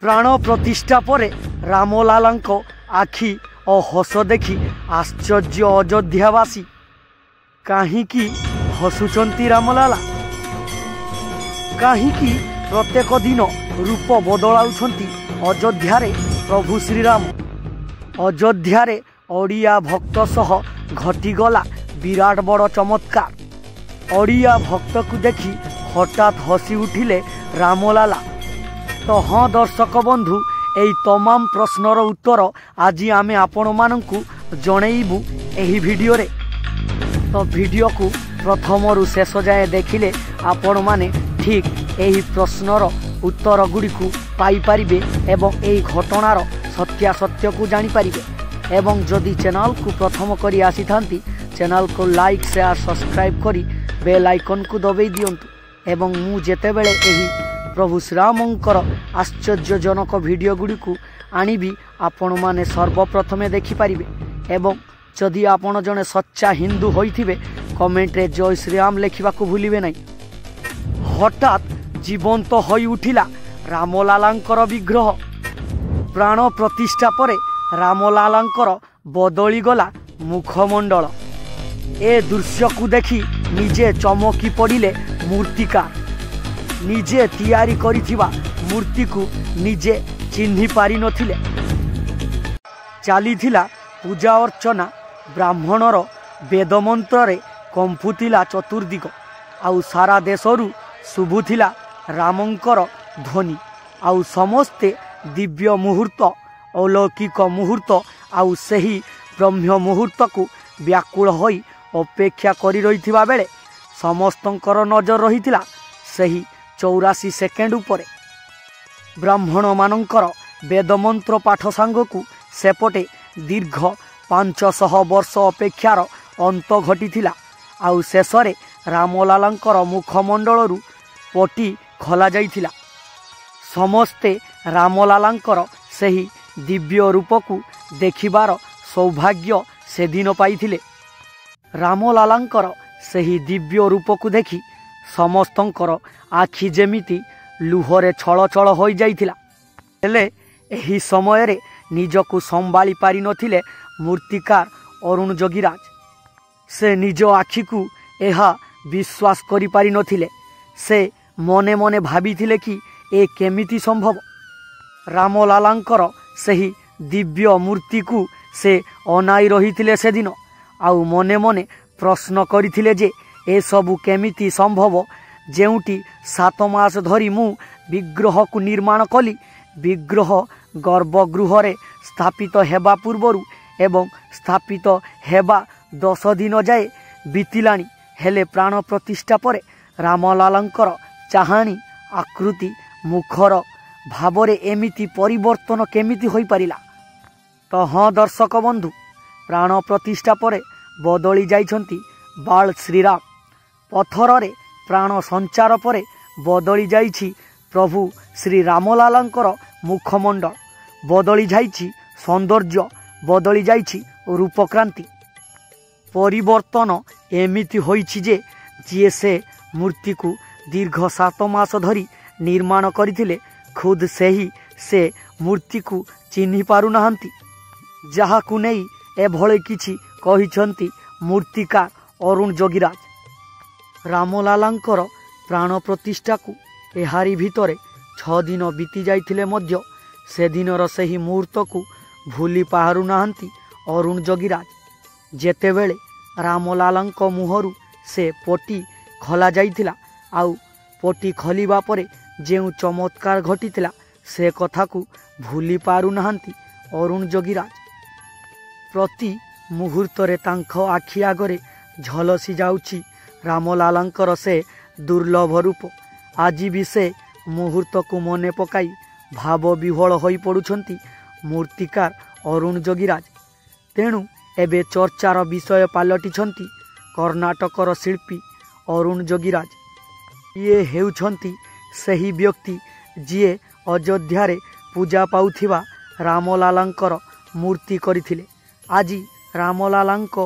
प्राण प्रतिष्ठा पर रामलालांको आखि और हस देखी आश्चर्य अयोध्यावासी काहींकि हसुचंती रामलाला काहींकि प्रत्येक दिन रूप बदलाउछंती अयोध्यारे प्रभु श्रीराम। अयोध्यारे ओडिया भक्त सह घटीगला विराट बड़ चमत्कार। ओडिया भक्त को देखी हठात हसी उठिले रामलाला। तो हाँ दर्शक बंधु, यही तमाम प्रश्नर उत्तर आज आमे आपण मानंकु जणैबु एही भिडियो रे। तो भिडियो को प्रथम शेष जाए देखिले आपण माने ठीक यही प्रश्नर उत्तर गुड़िकु पाई परिबे एवं यही घटनार सत्यासत्य को जानी परिबे। एवं जदि चैनल को प्रथम करी आसी थांती चैनल को लाइक शेयर सब्सक्राइब करी बेल आइकन को दबाई दियंतु। एवं मु जेतेबेले एही प्रभु श्रीरामंकर आश्चर्यजनक भिडियो गुड़िकु आनिबी आपण माने सर्वप्रथमे देखि परिबे। एवं जदि आपण जने सच्चा हिंदू होइथिबे कमेंट रे जय श्रीराम लिखिबा को भूलिबे नहीं। हठात जीवंत होई उठिला रामलालांकर विग्रह। प्राण प्रतिष्ठा परे रामलालांकर बदली गला मुखमंडल। ए दृश्य को देखी निजे चमकी पड़िले मूर्तिकार। निजे तैयारी करिथिबा मूर्ति को निजे चिन्हि पारि नथिले। चालीथिला पूजा अर्चना ब्राह्मणर वेदमंत्र रे कंफुतिला चतुर्दिग। आउ सारा देशरू शुभुथिला रामंकर ध्वनि। आउ समस्ते दिव्य मुहूर्त अलौकिक मुहूर्त आउ सही ब्रह्म मुहूर्त को व्याकुल होई अपेक्षा करी रहिथिबा बेले समस्तंकर नजर रहिथिला सही 84 सेकेंड उपरे। ब्राह्मण मानंकर वेदमंत्र पाठ सांगकु सेपटे दीर्घ 500 वर्ष अपेक्षार अंत घटीथिला। आउ शेषरे रामलालांकर मुखमंडलरू पटी खोला जाइथिला। समस्ते रामलालांकर सही दिव्य रूपकु देखिबार सौभाग्य से दिन पाइथिले। रामलालांकर सही दिव्य रूपकु देखि समस्तंकर आखि जेमिति लुहरे छल छल होई जाइथिला। हेले एही समय रे निजकु संभाली पारि नथिले मूर्तिकार अरुण जोगीराज। से निज आखि को एहा विश्वास करि पारि नथिले। से मने मने भाबिथिले कि ए केमिति संभव। रामलालांकर सही दिव्य मूर्ति को से अनाई रहिथिले से दिन। आउ मने मने प्रश्न करिथिले जे ए सबु केमिति संभव जेउटी 7 मास धरी मु विग्रह को निर्माण कली। विग्रह गर्भगृह रे स्थापित हेबा पूर्वरु एवं स्थापित हेबा 10 दिन जाए बीतिलाणी। हेले प्राण प्रतिष्ठा परे रामलालांकर चाहाणी आकृति मुखर भावरे एमिति परिवर्तन केमिति होई परिला। तो हाँ दर्शक बंधु, प्राण प्रतिष्ठा परे बदली जाइछंती बाल श्रीराम। पथर रे प्राण संचार परे बदली जाइछि प्रभु श्री रामलालांकर मुखमंडल। बदली जाइछि सौंदर्य, बदली जाइछि रूपक्रांति। परिवर्तन एमिति होइछि जे जिए से मूर्ति को दीर्घ 7 मास धरी निर्माण करथिले खुद सेही से मूर्ति को चिन्हि पारु नाहंती। जहा को नहीं एभळे किछि कहिछंती मूर्तिकार अरुण जोगीराज। रामलालांकर प्राण प्रतिष्ठा को एहारी भितरे 6 दिन बीती जाइथिले मध्य से दिनर सही मुहूर्त को भूली पारु नाहंती अरुण जोगीराज। जेतेबेले रामलालांक मुहरु से पटी खोला जाइथिला आउ पटी खोलिबा परे जेउ चमत्कार घटिथिला से कथा को भूली पारु नाहंती अरुण जोगीराज। प्रति मुहूर्तरे तांख आखि आगरे झलसी जाउछि रामलालांकर से दुर्लभ रूप। आज भी से मुहूर्त को मने पकाई भाव विह्वल होई पड़ुछंती मूर्तिकार अरुण जोगीराज। तेणु एबे चर्चार विषय पालटिछंती कर्णाटकर शिल्पी अरुण जोगीराज। ये हेउछंती सही व्यक्ति जिए अयोध्यारे पूजा पाउथिबा रामलालांकर मूर्ति करिथिले। आज रामलालांक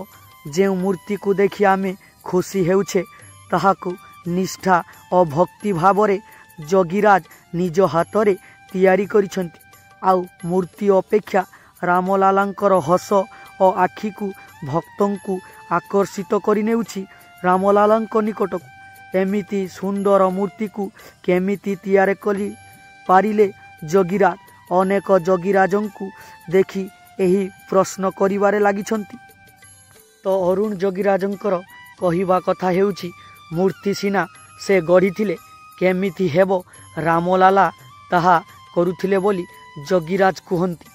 जे मूर्ति को देखि आमे खुशी हेउछे ताहाकु निष्ठा और भक्ति भावरे जोगीराज निज हाथ रे ତିଆରି କରିଛନ୍ତି। ଆଉ ମୂର୍ତ୍ତି ଅପେକ୍ଷା ରାମଲାଲାଙ୍କର ହସ ଓ ଆଖିକୁ ଭକ୍ତଙ୍କୁ ଆକର୍ଷିତ କରିନେଉଛି ରାମଲାଲାଙ୍କ ନିକଟକୁ। ଏମିତି ସୁନ୍ଦର ମୂର୍ତ୍ତିକୁ କେମିତି ତିଆରି କରି ପାରିଲେ ଯୋଗୀରାଜ? ଅନେକ ଯୋଗୀରାଜଙ୍କୁ ଦେଖି ଏହି ପ୍ରଶ୍ନ କରିବାରେ ଲାଗିଛନ୍ତି। ତ ଅରୁଣ ଯୋଗୀରାଜଙ୍କର କହିବା କଥା ହେଉଛି, ମୂର୍ତ୍ତି ସିନା ସେ ଗଢ଼ିଥିଲେ, କେମିତି ହେବ ରାମଲାଲା ତାହା କରୁଥିଲେ ବୋଲି ଯୋଗୀରାଜ କୁହନ୍ତି।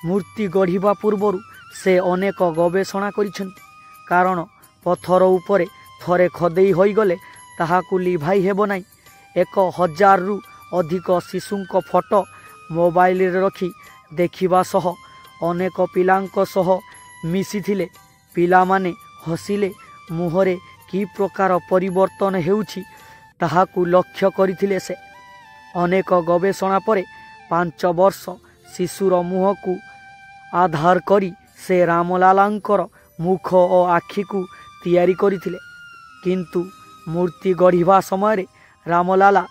ମୂର୍ତ୍ତି ଗଢ଼ିବା ପୂର୍ବରୁ ସେ ଅନେକ ଗବେଷଣା କରିଛନ୍ତି। କାରଣ ପଥର ଉପରେ ଥରେ ଖଦେଇ ହୋଇଗଲେ ତାହାକୁ ଲିଭାଇ ହେବ ନାହିଁ। 1000ରୁ ଅଧିକ ଶିଶୁଙ୍କ ଫଟୋ ମୋବାଇଲରେ ରଖି ଦେଖିବା ସହ ଅନେକ ପିଲାଙ୍କ ସହ ମିଶିଥିଲେ। ପିଲାମାନେ ହସିଲେ ମୁହଁରେ କି ପ୍ରକାର ପରିବର୍ତ୍ତନ ହେଉଛି ତାହାକୁ ଲକ୍ଷ୍ୟ କରିଥିଲେ ସେ। ଅନେକ ଗବେଷଣା ପରେ 5 ବର୍ଷ ଶିଶୁର ମୁହଁକୁ ଆଧାର କରି ସେ ରାମଲାଲାଙ୍କର ମୁଖ ଓ ଆଖିକୁ ତିଆରି କରିଥିଲେ। କିନ୍ତୁ ମୂର୍ତ୍ତି ଗଢ଼ିବା ସମୟରେ ରାମଲାଲା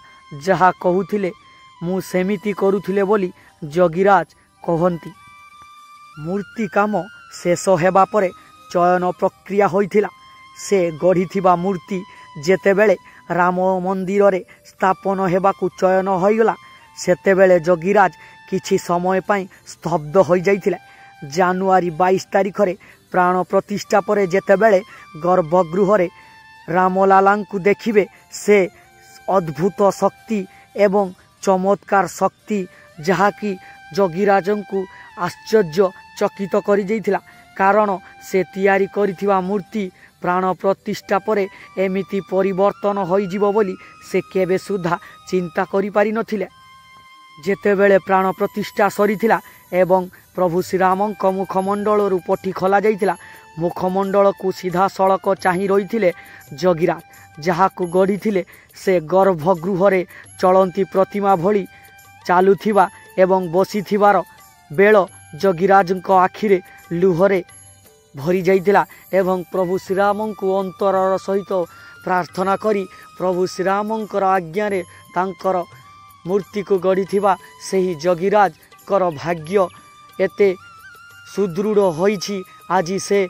ଯାହା କହୁଥିଲେ ମୁଁ ସେମିତି କରୁଥିଲେ ବୋଲି ଯୋଗୀରାଜ କହନ୍ତି। ମୂର୍ତ୍ତି କାମ ଶେଷ ହେବା ପରେ ଚୟନ ପ୍ରକ୍ରିୟା ହୋଇଥିଲା। ସେ ଗଢ଼ିଥିବା ମୂର୍ତ୍ତି ଯେତେବେଳେ ରାମ ମନ୍ଦିରରେ ସ୍ଥାପନ ହେବାକୁ ଚୟନ ହୋଇଗଲା, ସେତେବେଳେ ଯୋଗୀରାଜ କିଛି ସମୟ ପାଇଁ ସ୍ତବ୍ଧ ହୋଇଯାଇଥିଲେ। ଜାନୁଆରୀ 22 ତାରିଖରେ ପ୍ରାଣ ପ୍ରତିଷ୍ଠା ପରେ ଯେତେବେଳେ ଗର୍ଭଗୃହରେ ରାମଲାଲାଙ୍କୁ ଦେଖିବେ, ସେ ଅଦ୍ଭୁତ ଶକ୍ତି ଏବଂ ଚମତ୍କାର ଶକ୍ତି ଯାହାକି ଯୋଗୀରାଜଙ୍କୁ ଆଶ୍ଚର୍ଯ୍ୟଚକିତ କରିଦେଇଥିଲା। କାରଣ ସେ ତିଆରି କରିଥିବା ମୂର୍ତ୍ତି ପ୍ରାଣ ପ୍ରତିଷ୍ଠା ପରେ ଏମିତି ପରିବର୍ତ୍ତନ ହୋଇଯିବ ବୋଲି ସେ କେବେ ସୁଦ୍ଧା ଚିନ୍ତା କରିପାରିନଥିଲେ। ଯେତେବେଳେ ପ୍ରାଣ ପ୍ରତିଷ୍ଠା ସରିଥିଲା ଏବଂ ପ୍ରଭୁ ଶ୍ରୀରାମଙ୍କ ମୁଖମଣ୍ଡଳରୁ ପଟି ଖୋଲାଯାଇଥିଲା, ମୁଖମଣ୍ଡଳକୁ ସିଧାସଳଖ ଚାହିଁ ରହିଥିଲେ ଯୋଗୀରାଜ। ଯାହାକୁ ଗଢ଼ିଥିଲେ ସେ ଗର୍ଭଗୃହରେ ଚଳନ୍ତି ପ୍ରତିମା ଭଳି ଚାଲୁଥିବା ଏବଂ ବସିଥିବାର ବେଳ ଯୋଗୀରାଜଙ୍କ ଆଖିରେ ଲୁହରେ ଭରି ଯାଇଥିଲା ଏବଂ ପ୍ରଭୁ ଶ୍ରୀରାମଙ୍କୁ ଅନ୍ତରର ସହିତ ପ୍ରାର୍ଥନା କରି ପ୍ରଭୁ ଶ୍ରୀରାମଙ୍କର ଆଜ୍ଞାରେ ତାଙ୍କର ମୂର୍ତ୍ତିକୁ ଗଢ଼ିଥିବା ସେହି ଯୋଗୀରାଜଙ୍କର ଭାଗ୍ୟ ଏତେ ସୁଦୃଢ଼ ହୋଇଛି, ଆଜି ସେ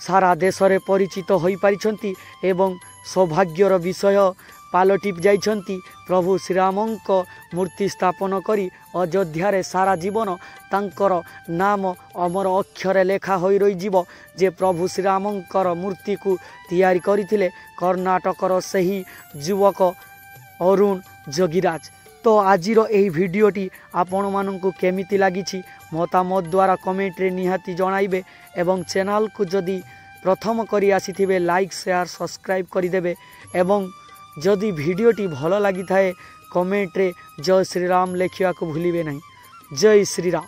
ସାରା ଦେଶରେ ପରିଚିତ ହୋଇପାରିଛନ୍ତି ଏବଂ ସୌଭାଗ୍ୟର ବିଷୟ ପାଲଟି ଯାଇଛନ୍ତି। ପ୍ରଭୁ ଶ୍ରୀରାମଙ୍କ ମୂର୍ତ୍ତି ସ୍ଥାପନ କରି ଅଯୋଧ୍ୟାରେ ସାରା ଜୀବନ ତାଙ୍କର ନାମ ଅମର ଅକ୍ଷରେ ଲେଖା ହୋଇ ରହିଯିବ ଯେ ପ୍ରଭୁ ଶ୍ରୀରାମଙ୍କର ମୂର୍ତ୍ତିକୁ ତିଆରି କରିଥିଲେ କର୍ଣ୍ଣାଟକର ସେହି ଯୁବକ ଅରୁଣ ଯୋଗୀରାଜ। ତ ଆଜିର ଏହି ଭିଡ଼ିଓଟି ଆପଣମାନଙ୍କୁ କେମିତି ଲାଗିଛି ମତାମତ ଦ୍ୱାରା କମେଣ୍ଟରେ ନିହାତି ଜଣାଇବେ ଏବଂ ଚ୍ୟାନେଲକୁ ଯଦି ପ୍ରଥମ କରି ଆସିଥିବେ ଲାଇକ୍ ସେୟାର ସବସ୍କ୍ରାଇବ୍ କରିଦେବେ ଏବଂ ଯଦି ଭିଡ଼ିଓଟି ଭଲ ଲାଗିଥାଏ କମେଣ୍ଟରେ ଜୟ ଶ୍ରୀରାମ ଲେଖିବାକୁ ଭୁଲିବେ ନାହିଁ। ଜୟ ଶ୍ରୀରାମ।